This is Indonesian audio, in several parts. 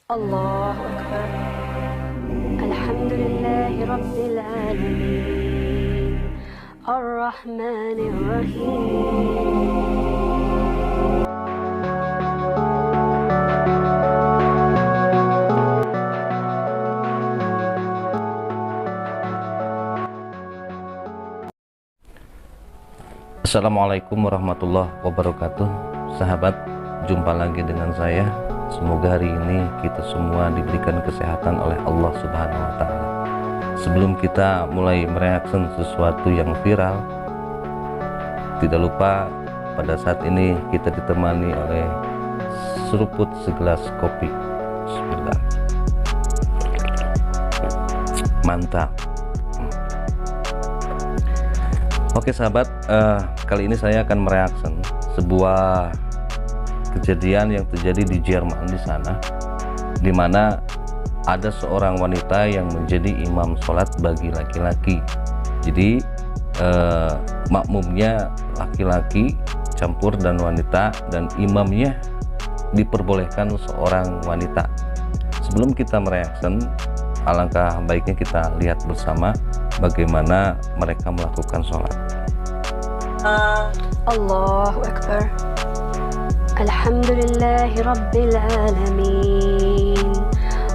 Allahu Akbar. Alhamdulillahi Rabbil Alamin. Ar-Rahmanir Rahim. Assalamualaikum warahmatullahi wabarakatuh. Sahabat, jumpa lagi dengan saya. Semoga hari ini kita semua diberikan kesehatan oleh Allah Subhanahu wa Ta'ala. Sebelum kita mulai mereaksi sesuatu yang viral, tidak lupa pada saat ini kita ditemani oleh seruput segelas kopi. Bismillah. Mantap. Oke sahabat, kali ini saya akan mereaksi sebuah kejadian yang terjadi di Jerman di sana, di mana ada seorang wanita yang menjadi imam sholat bagi laki-laki. Jadi makmumnya laki-laki campur dan wanita, dan imamnya diperbolehkan seorang wanita. Sebelum kita mereaksi, alangkah baiknya kita lihat bersama bagaimana mereka melakukan sholat. Allahu Akbar. Alhamdulillahi Rabbil Alamin.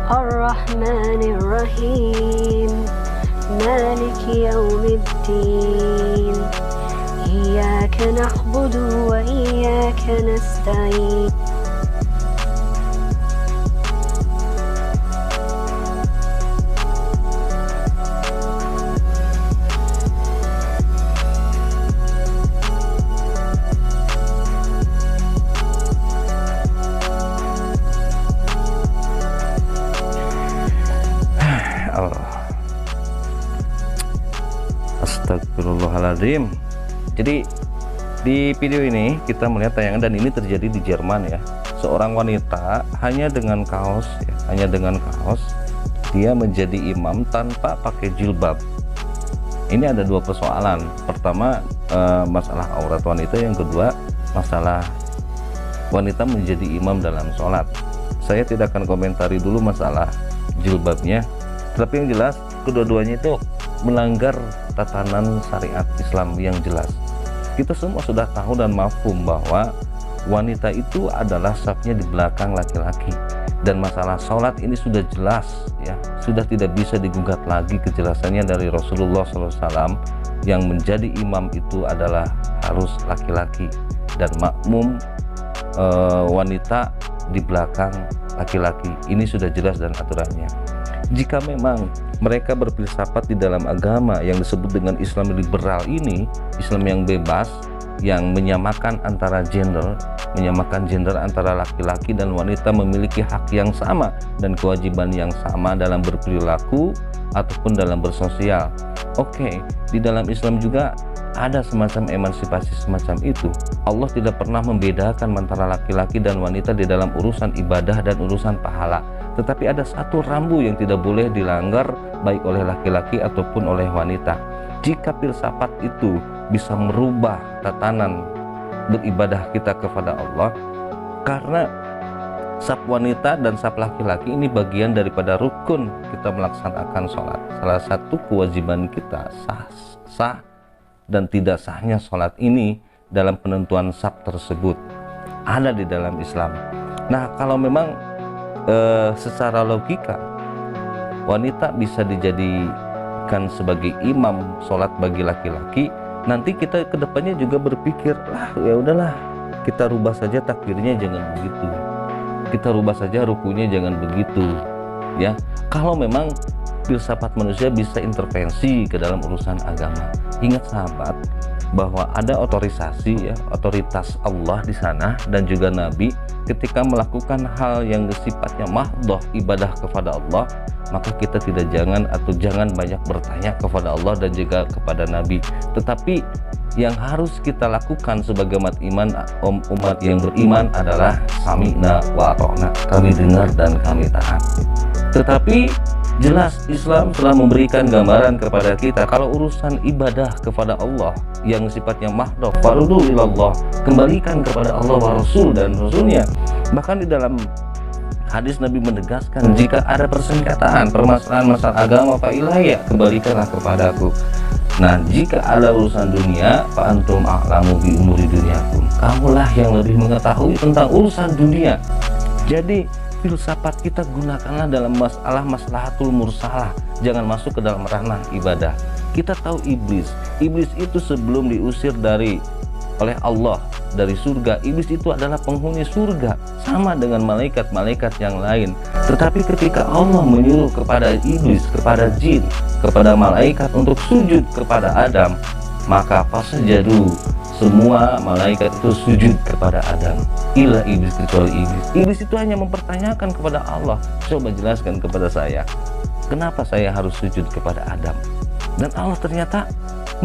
Ar-Rahmanir Rahim. Maliki Yawmiddin. Iyyaka na'budu wa iyyaka nasta'in. Astagfirullahaladzim. Jadi di video ini kita melihat tayangan, dan ini terjadi di Jerman ya. Seorang wanita hanya dengan kaos ya, dia menjadi imam tanpa pakai jilbab. Ini ada dua persoalan. Pertama, masalah aurat wanita. Yang kedua, masalah wanita menjadi imam dalam sholat. Saya tidak akan komentari dulu masalah jilbabnya, tapi yang jelas kedua-duanya itu melanggar tatanan syariat Islam yang jelas. Kita semua sudah tahu dan mafhum bahwa wanita itu adalah safnya di belakang laki-laki, dan masalah sholat ini sudah jelas ya, sudah tidak bisa digugat lagi kejelasannya dari Rasulullah SAW. Yang menjadi imam itu adalah harus laki-laki, dan makmum wanita di belakang laki-laki. Ini sudah jelas dan aturannya. Jika memang mereka berfilsafat di dalam agama yang disebut dengan Islam liberal ini, Islam yang bebas, yang menyamakan antara gender, menyamakan gender antara laki-laki dan wanita memiliki hak yang sama dan kewajiban yang sama dalam berperilaku ataupun dalam bersosial. Oke, di dalam Islam juga ada semacam emansipasi semacam itu. Allah tidak pernah membedakan antara laki-laki dan wanita di dalam urusan ibadah dan urusan pahala. Tetapi ada satu rambu yang tidak boleh dilanggar baik oleh laki-laki ataupun oleh wanita. Jika filsafat itu bisa merubah tatanan beribadah kita kepada Allah, karena saf wanita dan saf laki-laki ini bagian daripada rukun kita melaksanakan sholat. Salah satu kewajiban kita sah dan tidak sahnya sholat ini dalam penentuan saf tersebut ada di dalam Islam. Nah, kalau memang secara logika wanita bisa dijadikan sebagai imam sholat bagi laki-laki, nanti kita kedepannya juga berpikir, lah ya udahlah, kita rubah saja takbirnya jangan begitu, kita rubah saja rukunya jangan begitu ya. Kalau memang filsafat manusia bisa intervensi ke dalam urusan agama. Ingat sahabat, bahwa ada otorisasi ya, otoritas Allah di sana dan juga Nabi. Ketika melakukan hal yang sifatnya mahdoh ibadah kepada Allah, maka kita jangan banyak bertanya kepada Allah dan juga kepada Nabi. Tetapi yang harus kita lakukan sebagai umat yang beriman adalah sami'na wa ata'na, kami dengar dan kami taat. Tetapi jelas Islam telah memberikan gambaran kepada kita kalau urusan ibadah kepada Allah yang sifatnya mahdoh, farudu ilallah, kembalikan kepada Allah wa Rasul dan Rasulnya. Bahkan di dalam Hadis Nabi menegaskan, jika ada persengketaan permasalahan masalah agama, fa ilayya, kembalikanlah kepadaku. Nah, jika ada urusan dunia, fa antum a'lamu bi umuri dunyakum, kamulah yang lebih mengetahui tentang urusan dunia. Jadi filsafat kita gunakanlah dalam masalah maslahatul mursalah, jangan masuk ke dalam ranah ibadah. Kita tahu iblis itu sebelum diusir oleh Allah dari surga, iblis itu adalah penghuni surga, sama dengan malaikat-malaikat yang lain. Tetapi ketika Allah menyuruh kepada iblis, kepada jin, kepada malaikat untuk sujud kepada Adam, maka fasajadu, semua malaikat itu sujud kepada Adam, illa iblis, kecuali iblis. Iblis itu hanya mempertanyakan kepada Allah, coba jelaskan kepada saya, kenapa saya harus sujud kepada Adam? Dan Allah ternyata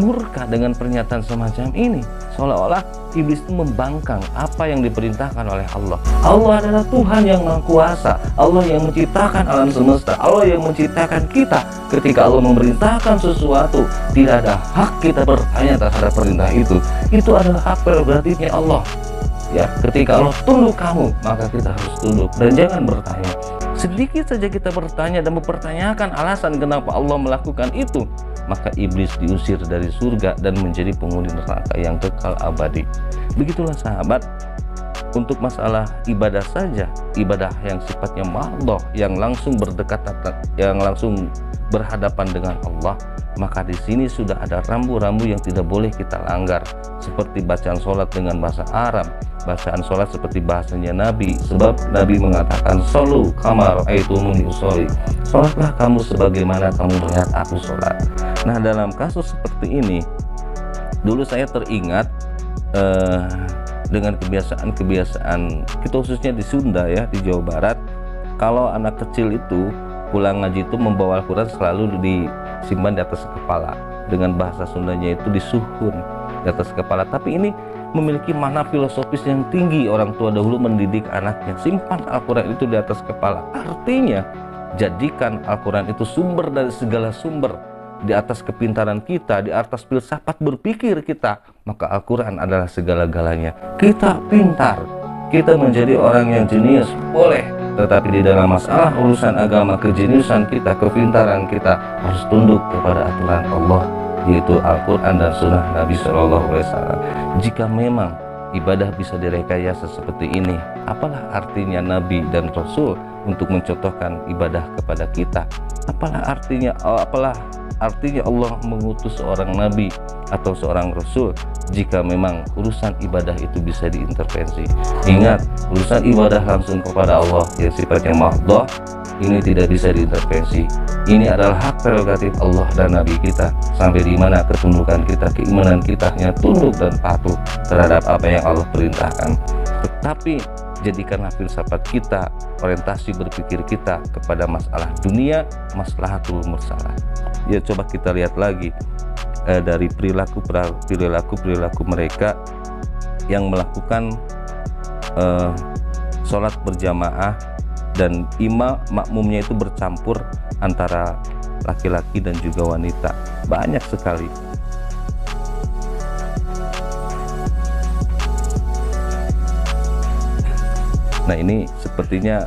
murka dengan pernyataan semacam ini, seolah-olah iblis itu membangkang apa yang diperintahkan oleh Allah. Allah adalah Tuhan yang Maha Kuasa, Allah yang menciptakan alam semesta, Allah yang menciptakan kita. Ketika Allah memerintahkan sesuatu, tidak ada hak kita bertanya terhadap perintah itu. Itu adalah hak prerogatifnya Allah. Ya, ketika Allah tunduk kamu, maka kita harus tunduk dan jangan bertanya. Sedikit saja kita bertanya dan mempertanyakan alasan kenapa Allah melakukan itu, maka iblis diusir dari surga dan menjadi penghuni neraka yang kekal abadi. Begitulah sahabat, untuk masalah ibadah saja, ibadah yang sifatnya mahdoh, yang langsung berdekatan, yang langsung berhadapan dengan Allah, maka di sini sudah ada rambu-rambu yang tidak boleh kita langgar, seperti bacaan sholat dengan bahasa Arab, bacaan sholat seperti bahasanya Nabi, sebab Nabi mengatakan, "Sholu kama ra'aitumuni usolli," sholatlah kamu sebagaimana kamu melihat aku sholat. Nah, dalam kasus seperti ini, dulu saya teringat dengan kebiasaan kita, khususnya di Sunda ya, di Jawa Barat, kalau anak kecil itu pulang ngaji itu membawa Al-Quran selalu disimpan di atas kepala, dengan bahasa Sundanya itu disuhun di atas kepala. Tapi ini memiliki makna filosofis yang tinggi. Orang tua dahulu mendidik anaknya, simpan Al-Quran itu di atas kepala, artinya jadikan Al-Quran itu sumber dari segala sumber, di atas kepintaran kita, di atas filsafat berpikir kita, maka Al-Quran adalah segala-galanya. Kita pintar, kita menjadi orang yang jenius, boleh, tetapi di dalam masalah urusan agama, kejeniusan kita, kepintaran kita harus tunduk kepada aturan Allah, yaitu Al-Quran dan Sunnah Nabi SAW. Jika memang ibadah bisa direkayasa seperti ini, apalah artinya Nabi dan Rasul untuk mencontohkan ibadah kepada kita? Apalah artinya Allah mengutus seorang Nabi atau seorang Rasul jika memang urusan ibadah itu bisa diintervensi? Ingat, urusan ibadah langsung kepada Allah yang sifatnya mahdoh, ini tidak bisa diintervensi. Ini adalah hak prerogatif Allah dan Nabi kita, sampai di mana ketundukan kita, keimanan kita hanya tunduk dan patuh terhadap apa yang Allah perintahkan. Tetapi jadikanlah filsafat kita, orientasi berpikir kita kepada masalah dunia, maslahatul mursalah. Ya, coba kita lihat lagi dari perilaku mereka yang melakukan sholat berjamaah dan imam makmumnya itu bercampur antara laki-laki dan juga wanita. Banyak sekali. Nah, ini sepertinya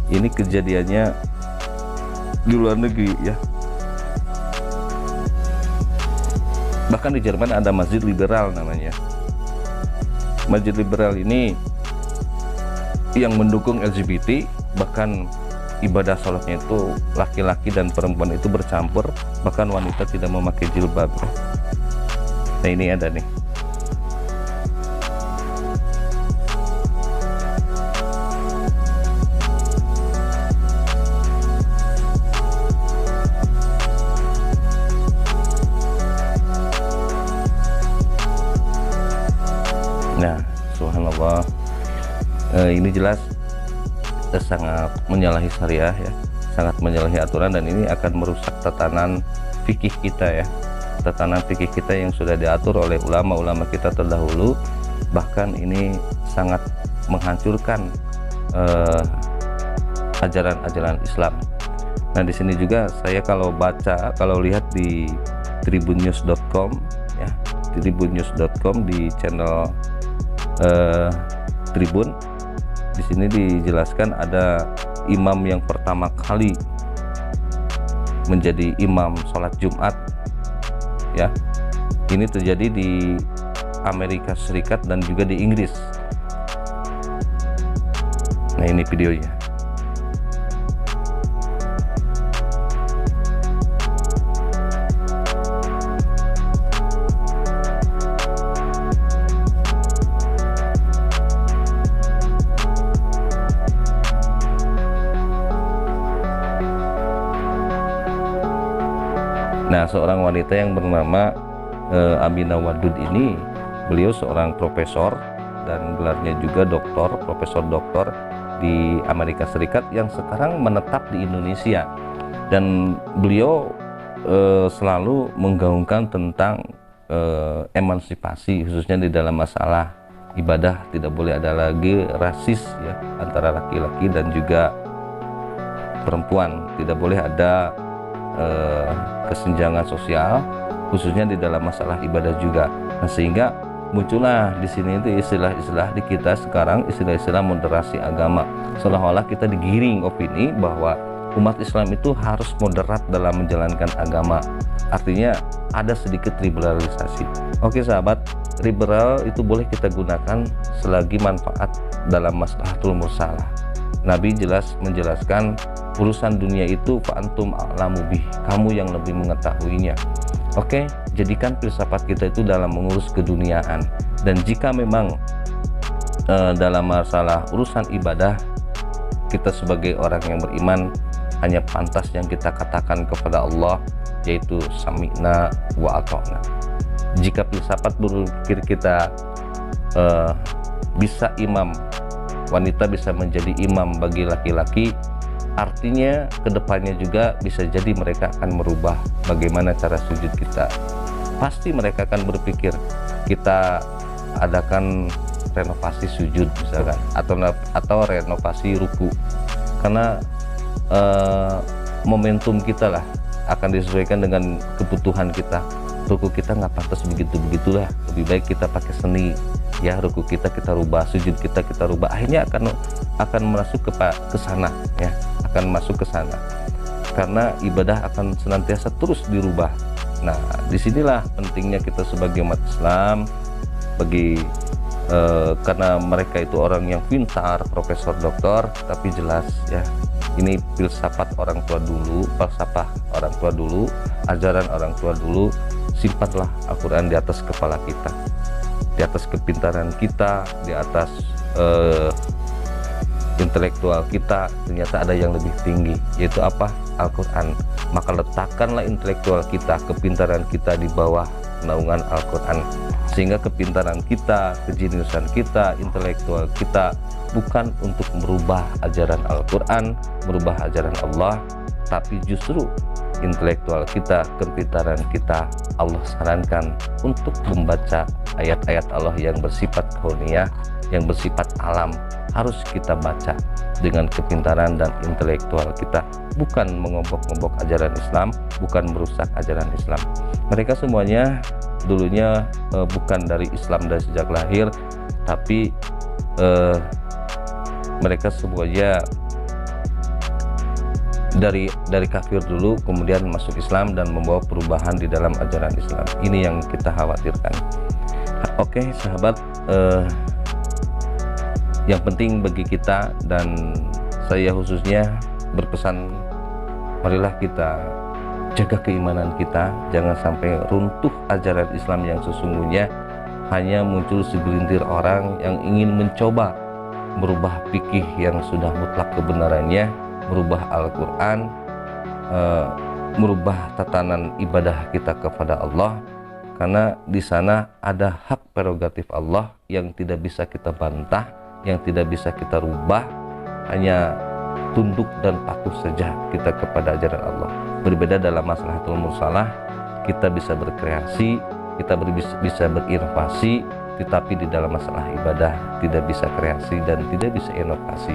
ini kejadiannya di luar negeri ya. Bahkan di Jerman ada masjid liberal namanya. Masjid liberal ini yang mendukung LGBT, bahkan ibadah sholatnya itu laki-laki dan perempuan itu bercampur, bahkan wanita tidak memakai jilbab. Nah, ini ada nih. Nah, subhanallah, ini jelas sangat menyalahi syariah ya, sangat menyalahi aturan, dan ini akan merusak tatanan fikih kita ya, tatanan fikih kita yang sudah diatur oleh ulama-ulama kita terdahulu. Bahkan ini sangat menghancurkan ajaran-ajaran Islam. Nah, di sini juga saya kalau lihat di tribunnews.com ya, tribunnews.com di channel Tribun, Di sini dijelaskan ada imam yang pertama kali menjadi imam sholat Jumat ya. Ini terjadi di Amerika Serikat dan juga di Inggris. Nah, ini videonya. Nah, seorang wanita yang bernama Aminah Wadud ini, beliau seorang profesor dan gelarnya juga doktor, profesor doktor di Amerika Serikat yang sekarang menetap di Indonesia. Dan beliau selalu menggaungkan tentang emansipasi, khususnya di dalam masalah ibadah. Tidak boleh ada lagi rasis ya antara laki-laki dan juga perempuan. Tidak boleh ada kesenjangan sosial, khususnya di dalam masalah ibadah juga. Nah, sehingga muncullah di sini itu istilah-istilah di kita sekarang, istilah-istilah moderasi agama. Seolah-olah kita digiring opini bahwa umat Islam itu harus moderat dalam menjalankan agama. Artinya ada sedikit liberalisasi. Oke sahabat, liberal itu boleh kita gunakan selagi manfaat dalam maslahatul mursalah. Nabi jelas menjelaskan urusan dunia itu fa'antum a'lamu bih, kamu yang lebih mengetahuinya. Oke, jadikan filsafat kita itu dalam mengurus keduniaan. Dan jika memang dalam masalah urusan ibadah, kita sebagai orang yang beriman hanya pantas yang kita katakan kepada Allah, yaitu sami'na wa ata'na. Jika filsafat berpikir kita bisa imam, wanita bisa menjadi imam bagi laki-laki, artinya kedepannya juga bisa jadi mereka akan merubah bagaimana cara sujud kita. Pasti mereka akan berpikir kita adakan renovasi sujud misalkan, atau renovasi ruku, karena momentum kita lah akan disesuaikan dengan kebutuhan kita. Ruku kita nggak pantas begitulah, lebih baik kita pakai seni ya. Ruku kita rubah, sujud kita rubah, akhirnya akan masuk ke sana ya, akan masuk ke sana, karena ibadah akan senantiasa terus dirubah. Nah, disinilah pentingnya kita sebagai umat Islam karena mereka itu orang yang pintar, profesor, doktor, tapi jelas ya, ini filsafat orang tua dulu, falsafah orang tua dulu, ajaran orang tua dulu. Simpanlah Al-Quran di atas kepala kita, di atas kepintaran kita, di atas intelektual kita. Ternyata ada yang lebih tinggi, yaitu apa? Al-Quran. Maka letakkanlah intelektual kita, kepintaran kita di bawah naungan Al-Quran, sehingga kepintaran kita, kejeniusan kita, intelektual kita bukan untuk merubah ajaran Al-Quran, merubah ajaran Allah, tapi justru intelektual kita, kepintaran kita, Allah sarankan untuk membaca ayat-ayat Allah yang bersifat kauniyah, yang bersifat alam. Harus kita baca dengan kepintaran dan intelektual kita, bukan mengombok-ngombok ajaran Islam, bukan merusak ajaran Islam. Mereka semuanya dulunya bukan dari Islam dari sejak lahir, tapi mereka semuanya dari kafir dulu, kemudian masuk Islam dan membawa perubahan di dalam ajaran Islam. Ini yang kita khawatirkan. Oke sahabat, yang penting bagi kita dan saya khususnya berpesan, marilah kita jaga keimanan kita, jangan sampai runtuh ajaran Islam yang sesungguhnya. Hanya muncul segelintir orang yang ingin mencoba merubah fikih yang sudah mutlak kebenarannya, merubah Al-Quran, merubah tatanan ibadah kita kepada Allah, karena di sana ada hak prerogatif Allah yang tidak bisa kita bantah, yang tidak bisa kita rubah. Hanya tunduk dan patuh saja kita kepada ajaran Allah. Berbeda dalam maslahatul mursalah, kita bisa berkreasi, kita bisa berinovasi, tetapi di dalam masalah ibadah tidak bisa kreasi dan tidak bisa inovasi.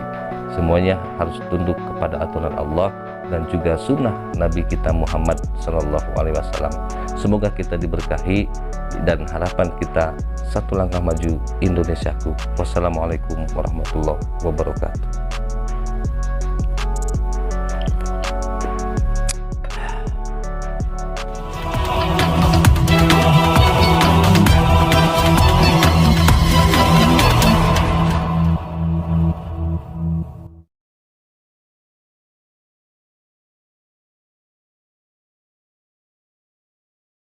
Semuanya harus tunduk kepada aturan Allah dan juga sunnah Nabi kita Muhammad SAW. Semoga kita diberkahi dan harapan kita satu langkah maju Indonesiaku. Wassalamualaikum warahmatullahi wabarakatuh.